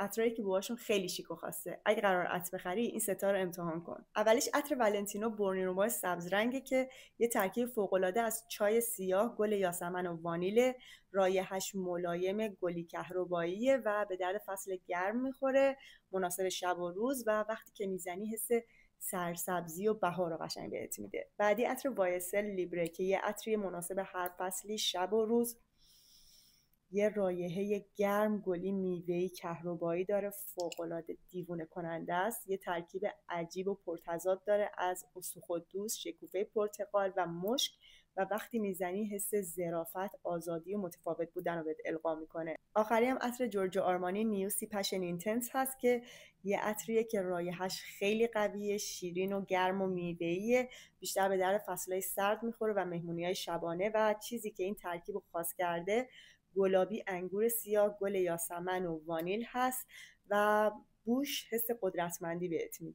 عطرایی که بوهاشون خیلی شیک و خاصه. اگه قرار عطر بخری این ستا رو امتحان کن. اولیش عطر ولنتینو برنیرومای سبز رنگه که یه ترکیب فوق‌العاده از چای سیاه، گل یاسمن و وانیل. رایحه‌اش ملایم گلی کهرباییه و به درد فصل گرم میخوره، مناسب شب و روز، و وقتی که میزنی حس سرسبزی و بهار رو قشنگ بهت میده. بعدی عطر وایسل لیبره که یه عطری مناسب هر فصلی، شب و روز. یه رایحه گرم گلی میوه‌ای کهربایی داره، فوق‌العاده دیوونه کننده است. یه ترکیب عجیب و پرتضاد داره از اسطوخودوس، شکوفه پرتقال و مشک، و وقتی میزنی حس ظرافت، آزادی و متفاوت بودن رو بهت القا میکنه. آخری هم عطر جورجو آرمانی نیوسی پشن اینتنس هست که یه عطریه که رایحه‌اش خیلی قویه، شیرین و گرم و میوه‌ایه، بیشتر به در فصلهای سرد میخوره و مهمونی‌های شبانه. و چیزی که این ترکیب رو خاص کرده، گلابی، انگور سیاه، گل یاسمن و وانیل هست و بوش حس قدرتمندی بهت میده.